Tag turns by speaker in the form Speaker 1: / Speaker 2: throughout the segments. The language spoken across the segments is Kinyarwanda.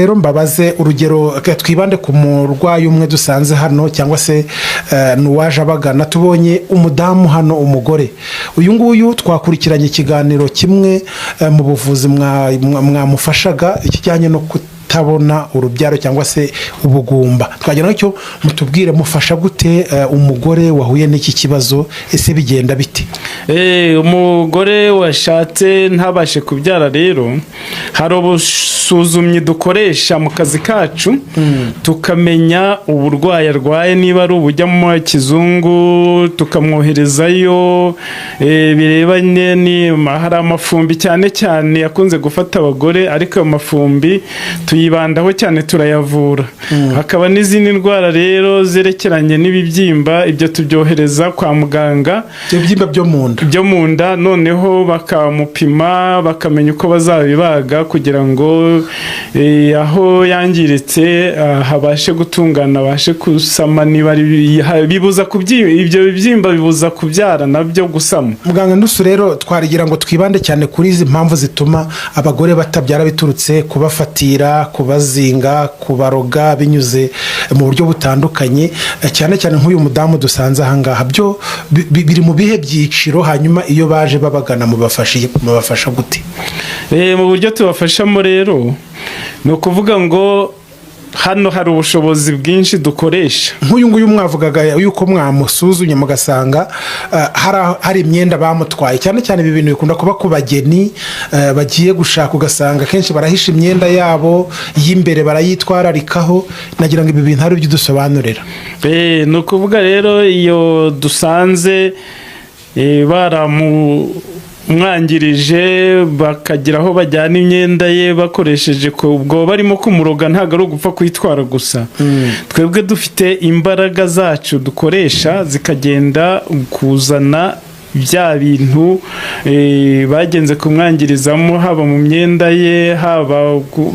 Speaker 1: Rero mbabaze urugero twibande ku murwayi umwe dusanze hano cyangwa se nuwaje abagana tubonye umudamu hano umugore uyu nguyu twakurikiranye ikiganiro kimwe mu buvuzi mwamufashaga ikijyanye no kutabona urubyaro cyangwa se ubugumba twagira n'icyo mutubwire mufasha gute umugore wahuye n'iki kibazo ese bigenda bite
Speaker 2: umugore washatse ntabashe kubyara rero hari ubusuzumyi dukoresha mu kazi kacu tukamenya uburwayi arwaye niba ari ubujya mu kizungu tukamwoherezayo birebanye ni hari amafumbi cyane cyane yakunze gufata abagore ariko ayo mafumbi tuyibandaho cyane turayavura hakaba n'izindi ndwara rero zerekeranye n'ibibyimba ibyo tubyohereza kwa muganga
Speaker 1: ibibyimba byo mu nda noneho bakamupima bakamenya uko bazabibaga kugira ngo aho yangiritse habashe gutungana abashe kusama niba bibuza ibyo bibyimba bibuza kubyara nabyo gusama. Muganga Ndusu rero twarigira ngo twibande cyane kuri izi mpamvu zituma abagore batabyara biturutse kubafatira kubazinga kubaroga binyuze mu buryo butandukanye cyane cyane nk'uyu mudamu dusanze ahangaha byo biri mu bihe byiciro hanyuma iyo baje babagana mubafasha gute?
Speaker 2: Mu buryo tubafashamo rero ni ukuvuga ngo hano hari ubushobozi bwinshi dukoresha
Speaker 1: nk'uyu nguyu mwavugaga yuko mwamusuzumye mugasanga hari imyenda bamutwaye cyane cyane ibi bintu bikunda kuba ku bageni bagiye gushaka ugasanga kenshi barahisha imyenda yabo y'imbere barayitwararikaho nagira ngo ibi bintu hari ibyo dusobanurira.
Speaker 2: Ni ukuvuga rero iyo dusanze mwangirije bakagira aho bajyana imyenda ye bakoresheje ubwo barimo kumuroga ntabwo ari ugupfa kuyitwara gusa twebwe dufite imbaraga zacu dukoresha zikagenda kuzana bya bintu bagenze kumwangirizamo haba mu myenda ye haba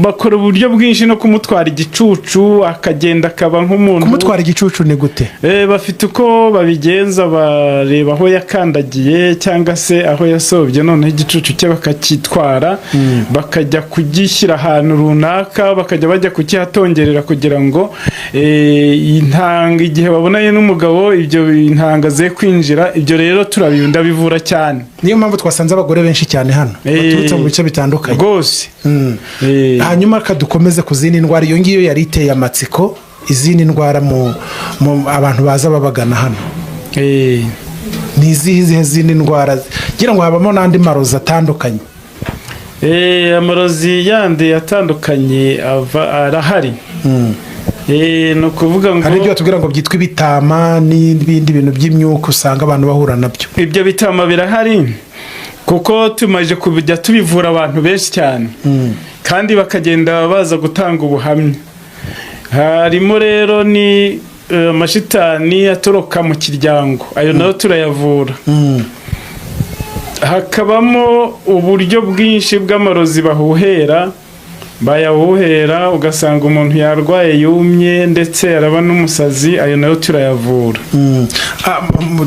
Speaker 2: bakora uburyo bwinshi no kumutwara igicucu akagenda akaba nk'umuntu.
Speaker 1: Kumutwara igicucu ni gute?
Speaker 2: Bafite uko babigenza bareba aho yakandagiye cyangwa se aho yasobye noneho igicucu cye bakakitwara bakajya kugishyira ahantu runaka bakajya bajya kukihatongerera kugira ngo intanga igihe babonanye n'umugabo ibyo intanga ze kwinjira ibyo rero ndabivura cyane.
Speaker 1: Niyo mpamvu twasanze abagore benshi cyane hano baturutse mu bice bitandukanye
Speaker 2: rwose.
Speaker 1: Hanyuma kadukomeze ku zindi ndwara iyo ngiyo yari iteye amatsiko izindi ndwara mu abantu baza babagana hano ni izihe zindi ndwara ngira ngo habamo n'andi marozi atandukanye?
Speaker 2: Amarozi yandi atandukanye arahari. Ni ukuvuga ngo
Speaker 1: hari ibyo batubwira ngo byitwa ibitama n'ibindi bintu by'imyuka usanga abantu bahura nabyo.
Speaker 2: Ibyo bitama birahari kuko tumaze kujya tubivura abantu benshi cyane kandi bakagenda baza gutanga ubuhamya. Harimo rero ni amashitani atoroka mu kiryango ayo nayo turayavura. Hakabamo uburyo bwinshi bw'amarozi bayahuhera ugasanga umuntu yarwaye yumye ndetse araba n'umusazi ayo nayo turayavura.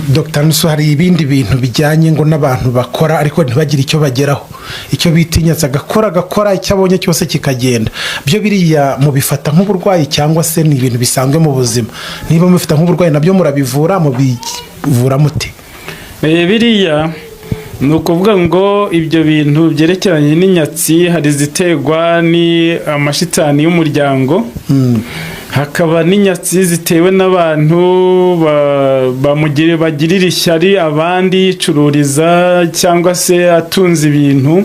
Speaker 1: Dr. Ndusu hari ibindi bintu bijyanye ngo n'abantu bakora ariko ntibagire icyo bageraho icyo bitinyatse agakora icyo abonye cyose kikagenda byo biriya mubifata nk'uburwayi cyangwa se ni ibintu bisanzwe mu buzima? Niba mubifata nk'uburwayi nabyo murabivura mubivura mute?
Speaker 2: Biriya ni ukuvuga ngo ibyo bintu byerekeranye n'inyatsi hari iziterwa ni amashitani y'umuryango hakaba n'inyatsi zitewe n'abantu bagirira ishyari abandi yicururiza cyangwa se atunze ibintu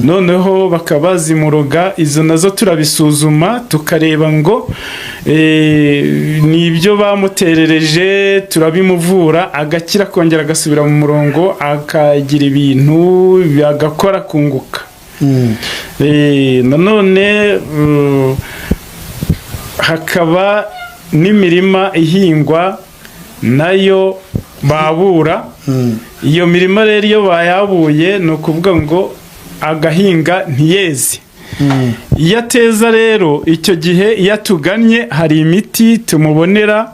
Speaker 2: noneho bakaba bazimuroga izo nazo turabisuzuma tukareba ngo ni ibyo bamuterereje turabimuvura agakira akongera agasubira mu murongo akagira ibintu agakora kunguka. Nanone hakaba n'imirima ihingwa nayo babura iyo mirima rero iyo bayabuye ni ukuvuga ngo agahinga ntiyeze iyo ateza rero icyo gihe iyo atugannye hari imiti tumubonera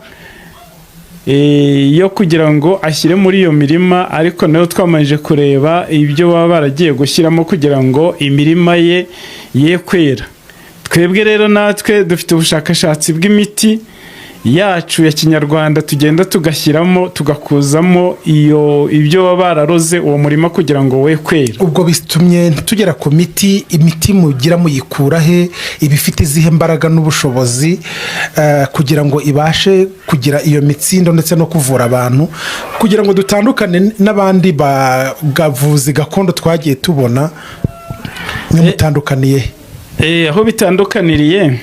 Speaker 2: yo kugira ngo ashyire muri iyo mirima ariko nayo twamanje kureba ibyo baba baragiye gushyiramo kugira ngo imirima ye kwera twebwe rero natwe dufite ubushakashatsi bw'imiti yacu ya kinyarwanda tugenda tugashyiramo tugakuzamo ibyo baba bararoze uwo murima kugira ngo we kwera.
Speaker 3: ubwo bitumye tugera ku imiti mugira muyikura he, ibifite izihe mbaraga n'ubushobozi kugira ngo ibashe kugira iyo mitsindo ndetse no kuvura abantu, kugira ngo dutandukane n'abandi bavuzi gakondo twagiye tubona. Mutandukaniye
Speaker 2: aho bitandukaniriye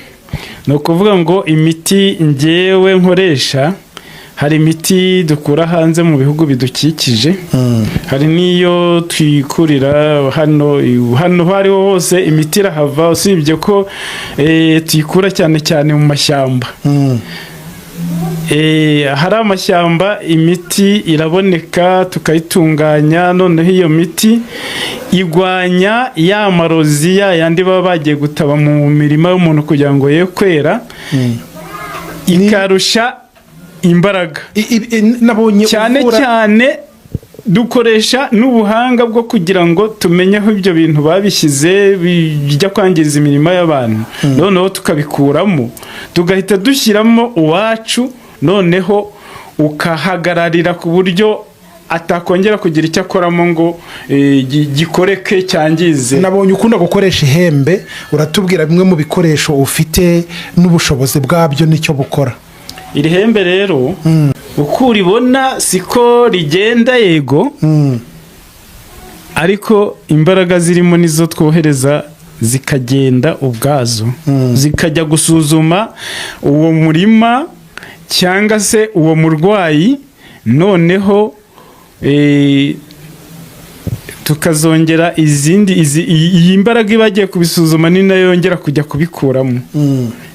Speaker 2: ni ukuvuga ngo imiti ngewe nkoresha, hari imiti dukura hanze mu bihugu bidukikije, hari n'iyo twikurira hano aho ariho hose imiti irahava, usibye ko tuyikura cyane cyane mu mashyamba. Hari amashyamba imiti iraboneka tukayitunganya, noneho iyo miti igwanya ya marozi yandi baba bagiye gutaba mu mirima y'umuntu kugira ngo ye kwera, ikarusha imbaraga cyane cyane. Dukoresha n'ubuhanga bwo kugira ngo tumenye aho ibyo bintu babishyize bijya kwangiza imirima y'abantu, noneho tukabikuramo tugahita dushyiramo uwacu, noneho ukahagararira ku buryo atakongera kugira icyo akoramo ngo gikoreke cyangize.
Speaker 3: Nabonye ukunda gukoresha ihembe, uratubwira bimwe mu bikoresho ufite n'ubushobozi bwabyo n'icyo bukora.
Speaker 2: Iri hembe rero uko uribona siko rigenda yego, ariko imbaraga zirimo nizo twohereza zikagenda ubwazo, zikajya gusuzuma uwo murima cyangwa se uwo murwayi, noneho tukazongera iyi mbaraga iba agiye kubisuzuma ni nayo yongera kujya kubikuramo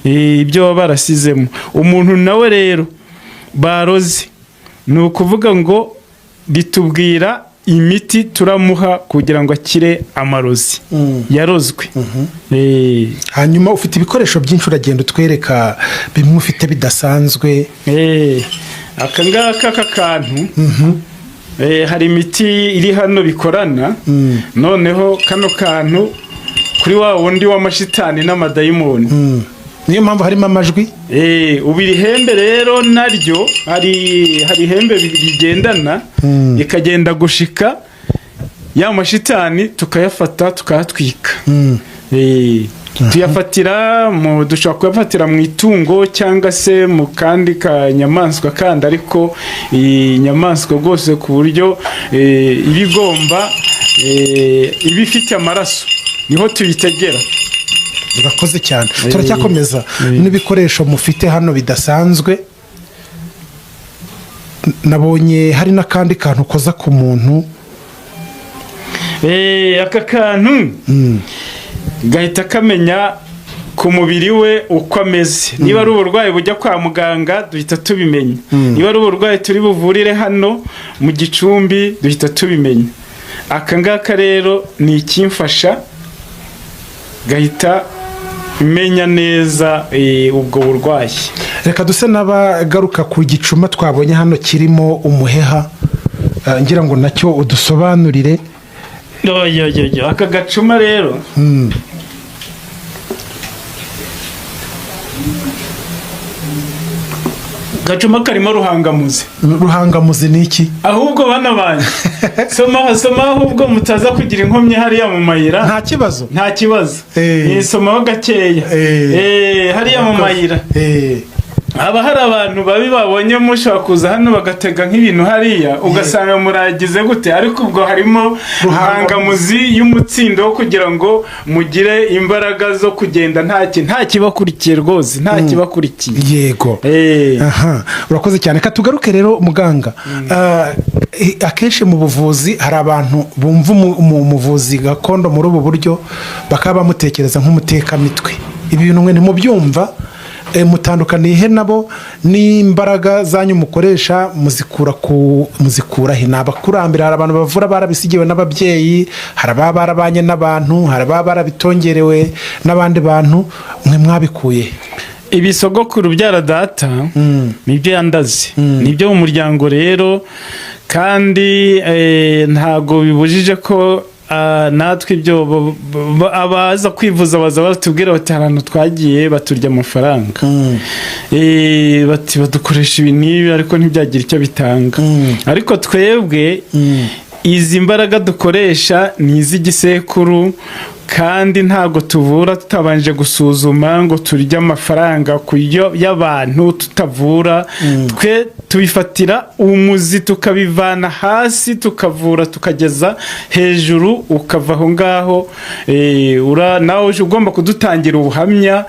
Speaker 2: ibyo baba barasizemo. Umuntu nawe rero baroze, ni ukuvuga ngo ritubwira imiti turamuha kugira ngo akire amarozi yarozwe.
Speaker 3: Hanyuma ufite ibikoresho byinshi, uragenda utwereka bimwe ufite bidasanzwe.
Speaker 2: Aka ngaka k'akantu hari imiti iri hano bikorana, noneho kano kantu kuri wa wundi w'amashitani n'amadayimoni,
Speaker 3: niyo mpamvu harimo amajwi.
Speaker 2: Ubu iri hembe rero naryo hari ihembe bigendana, ikagenda gushika ya mashitani tukayafata tukayatwika. Dushobora kuyafatira mu itungo cyangwa se mu kandi kanyamaswa kandi, ariko inyamaswa rwose ku buryo iba igomba iba ifite amaraso niho tuyitegera.
Speaker 3: Urakoze cyane. Turacyakomeza n'ibikoresho mufite hano bidasanzwe. Nabonye hari n'akandi kantu koza ku muntu.
Speaker 2: Aka kantu gahita kamenya ku mubiri we uko ameze. Niba ari uburwayi bujya kwa muganga duhita tubimenya, niba ari uburwayi turi buvurire hano mu Gicumbi duhita tubimenya. Aka ngaka rero ni ikimfasha, gahita menya neza ubwo burwayi.
Speaker 3: Reka duse n'abagaruka ku gicuma twabonye hano kirimo umuheha, ngira ngo nacyo udusobanurire.
Speaker 2: Aka gacuma rero gacuma karimo ruhangamuzi.
Speaker 3: Ruhangamuzi ni iki?
Speaker 2: Ahubwo bana banje soma ahubwo mutaza kugira inkomyi hariya mu mayira.
Speaker 3: Nta kibazo
Speaker 2: somaho gakeya hariya mu mayira. Haba hari abantu babi babonye mushobora kuza hano bagatega nk'ibintu hariya ugasanga muragize gute, ariko ubwo harimo ruhangamuzi y'umutsindo wo kugira ngo mugire imbaraga zo kugenda nta kibakurikiye rwose, nta kibakurikiye.
Speaker 3: Yego. Urakoze cyane. Katugaruke rero muganga, akenshi mu buvuzi hari abantu bumva umuvuzi gakondo muri ubu buryo bakaba bamutekereza nk'umutekamitwe. Ibi bintu mwe ntimubyumva? Mutandukaniye nabo n'imbaraga zanyu mukoresha muzikura he? N'abakurambere, hari abantu bavura barabisigiwe n'ababyeyi, hari ababa barabanye n'abantu, hari ababa barabitongerewe n'abandi bantu, mwe mwabikuye?
Speaker 2: Ibisogokuru byara data nibyo yandaze, nibyo mu muryango rero, kandi ntago bibujije ko natwe ibyo abaza kwivuza baza batubwira bati ahantu twagiye baturya amafaranga bati badukoresha ibi n'ibi ariko ntibyagira icyo bitanga ariko twebwe izi mbaraga dukoresha ni iz'igisekuru kandi ntabwo tuvura tutabanje gusuzuma ngo turye amafaranga y'abantu tutavura twe tubifatira umuzi tukabivana hasi tukavura tukageza hejuru ukava aho ngaho nawe ugomba kudutangira ubuhamya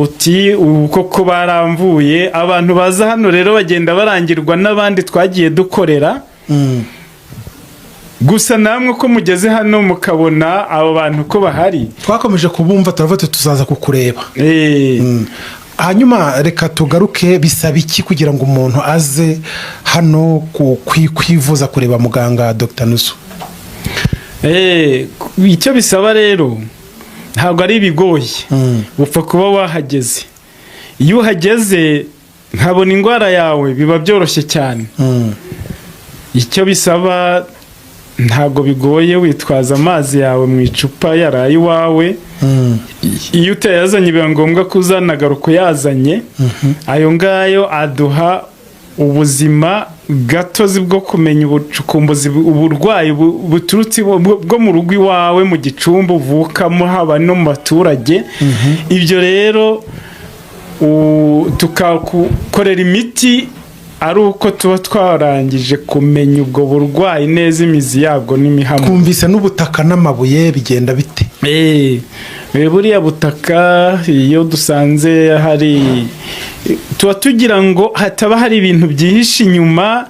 Speaker 2: uti koko baramvuye abantu baza hano rero bagenda barangirwa n'abandi twagiye dukorera gusa namwe ko mugeze hano mukabona abo bantu ko bahari
Speaker 3: twakomeje kubumva turavuga tuzaza kukureba hanyuma reka tugaruke bisaba iki kugira ngo umuntu aze hano kwivuza kureba muganga Dr. Nusu?
Speaker 2: Icyo bisaba rero ntabwo ari ibigoye upfa kuba wahageze iyo uhageze nkabona indwara yawe biba byoroshye cyane icyo bisaba ntabwo bigoye witwaza amazi yawe mu icupa yaraye iwawe iyo utayazanye biba ngombwa ko uzanagaruka uyazanye ayo ngayo aduha ubuzima gatozi bwo kumenya ubucukumbuzi uburwayi buturutse bwo mu rugo iwawe mu gicumbi uvukamo haba no mu baturage ibyo rero tukakorera imiti ari uko tuba twarangije kumenya ubwo burwayi neza imizi yabwo n'imihamo
Speaker 3: twumvise n'ubutaka n'amabuye bigenda bite
Speaker 2: buriya butaka iyo dusanze hari tuba tugira ngo hataba hari ibintu byihishe inyuma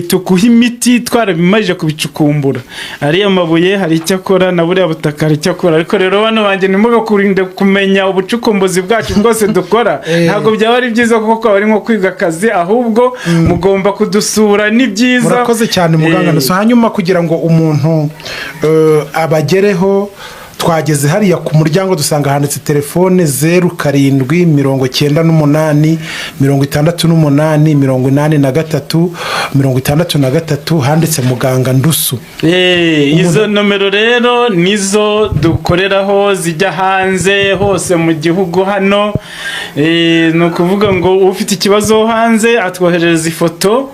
Speaker 2: tukuha imiti twarabimaze kubicukumbura ariya mabuye hari icyo akora na buriya butaka hari icyo akora ariko rero bano banjye ntimugakurinde kumenya ubucukumbuzi bwacu bwose dukora ntabwo byaba ari byiza kuko bari nko kwiga akazi ahubwo mugomba kudusura ni byiza.
Speaker 3: Murakoze cyane muganga Nusu. Hanyuma kugira ngo umuntu abagereho twageze hariya ku muryango dusanga handitse telefone 07-68-88-83 handitse muganga Ndusu.
Speaker 2: Izo nomero rero nizo dukoreraho zijya hanze hose mu gihugu hano ni ukuvuga ngo ufite ikibazo hanze atwoherereza ifoto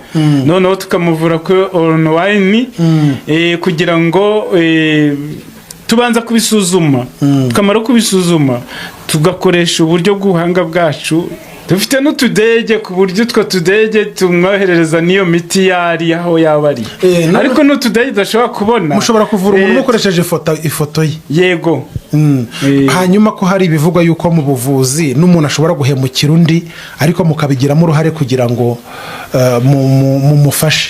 Speaker 2: noneho tukamuvura kuri online kugira ngo tubanza kubisuzuma tukamara kubisuzuma tugakoresha uburyo bw'ubuhanga bwacu dufite n'utudege ku buryo utwo tudege tumwoherereza n'iyo miti yari aho yaba ari ariko n'utudege udashobora kubona
Speaker 3: mushobora kuvura umuntu mukoresheje ifoto ye
Speaker 2: yego.
Speaker 3: Hanyuma ko hari ibivugwa yuko mu buvuzi n'umuntu ashobora guhemukira undi ariko mukabigiramo uruhare kugira ngo mumufashe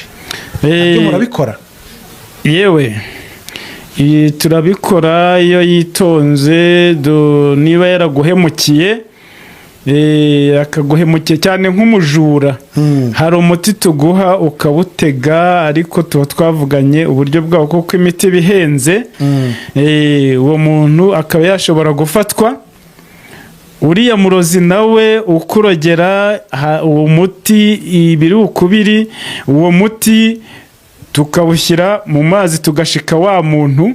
Speaker 3: murabikora?
Speaker 2: Yewe turabikora iyo yitonze niba yaraguhemukiye akaguhemukiye cyane nk'umujura hari umuti tuguha ukawutega ariko tuba twavuganye uburyo bwawo kuko imiti bihenze uwo muntu akaba yashobora gufatwa uriya murozi nawe ukurogera uwo muti ibiri ukubiri uwo muti tukawushyira mu mazi tugashika wa muntu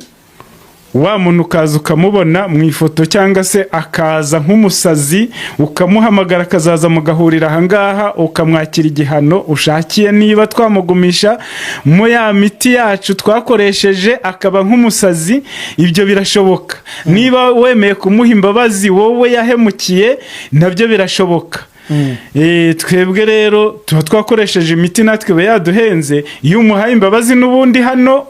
Speaker 2: ukaza ukamubona mu ifoto cyangwa se akaza nk'umusazi ukamuhamagara akazaza mugahurira ahangaha ukamwakira igihano ushakiye niba twamugumisha mu ya miti yacu twakoresheje akaba nk'umusazi ibyo birashoboka niba wemeye kumuha imbabazi wowe yahemukiye nabyo birashoboka. Twebwe rero tuba twakoresheje imiti natwe iba yaduhenze iyo umuhaye imbabazi n'ubundi hano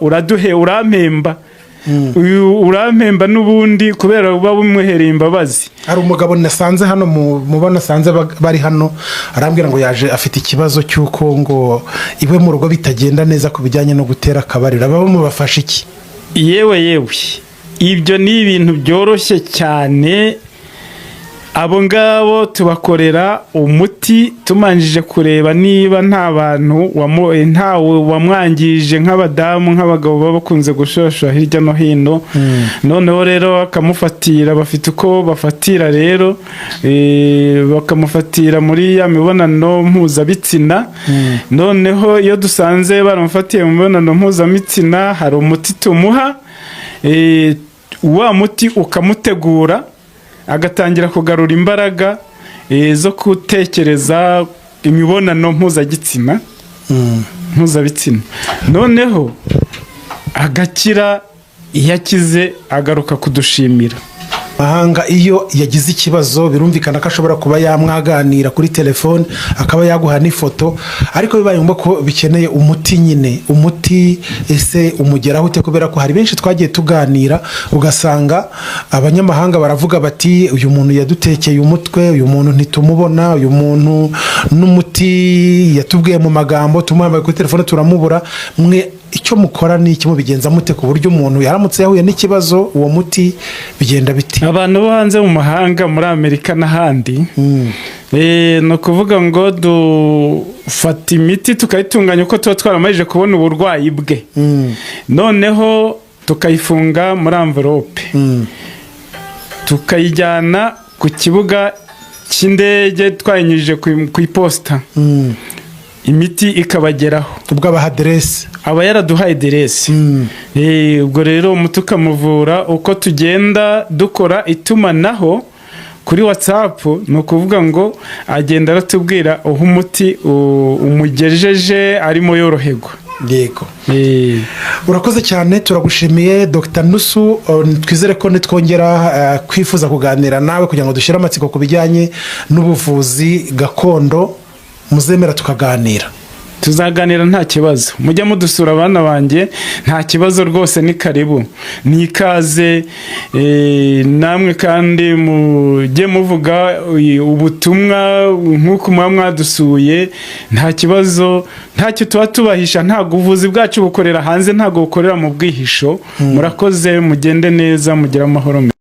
Speaker 2: urampemba n'ubundi kubera uba bumuhereye imbabazi.
Speaker 3: Hari umugabo nasanze hano muba nasanze bari hano arambwira ngo yaje afite ikibazo cy'uko ngo iwe mu rugo bitagenda neza ku bijyanye no gutera akabariro aba mubafasha iki?
Speaker 2: Yewe ibyo ni ibintu byoroshye cyane abo ngabo tubakorera umuti tumanjije kureba niba nta bantu ntawe wamwangije nk'abadamu nk'abagabo baba bakunze gushosha hirya no hino. Noneho rero bakamufatira, bafite uko bafatira rero, bakamufatira muri ya mibonano mpuzabitsina. Noneho iyo dusanze baramufatiye mu mibonano mpuzabitsina hari umuti tumuha, wa muti ukamutegura agatangira kugarura imbaraga zo gutekereza imibonano mpuzabitsina. Noneho agakira, iyo akize agaruka kudushimira.
Speaker 3: mahanga iyo yagize ikibazo birumvikana ko ashobora kuba yamwaganira kuri telefone, akaba yaguha n'ifoto, ariko bibaye ngombwa ko bikeneye umuti nyine, umuti ese umugeraho ute? Kubera ko hari benshi twagiye tuganira ugasanga abanyamahanga baravuga bati uyu muntu yadutekeye umutwe, uyu muntu ntitumubona, uyu muntu n'umuti yatubwiye mu magambo tumuhamagaye kuri telefone turamubura. Mwe icyo mukora ni iki, mubigenza mute ku buryo umuntu yaramutse yahuye n'ikibazo uwo muti bigenda biti?
Speaker 2: Abantu bo hanze mu mahanga muri Amerika n'ahandi, ni ukuvuga ngo dufata imiti tukayitunganya uko tuba twaramajije kubona uburwayi bwe, noneho tukayifunga muri envelope, tukayijyana ku kibuga cy'indege twayinyujije ku iposita, imiti ikabageraho.
Speaker 3: Ubwo abaha aderesi,
Speaker 2: aba yaraduhaye aderesi. Ubwo rero umuti ukamuvura. Uko tugenda dukora itumanaho kuri WhatsApp, ni ukuvuga ngo agenda aratubwira aho umuti umugejeje arimo yoroherwa.
Speaker 3: Yego, urakoze cyane, turagushimiye Dr. Nnusu. Twizere ko nitwongera kwifuza kuganira nawe kugira ngo dushyire amatsiko ku bijyanye n'ubuvuzi gakondo muzemera tukaganira.
Speaker 2: Tuzaganira nta kibazo, mujya mudusura abana banjye nta kibazo rwose, ni karibu, ni ikaze. Namwe kandi mujye muvuga ubutumwa nk'uko muba mwadusuye, nta kibazo, ntacyo tuba tubahisha. Ntabwo ubuvuzi bwacu bukorera hanze, ntabwo bukorera mu bwihisho. Murakoze, mugende neza, mugire amahoro.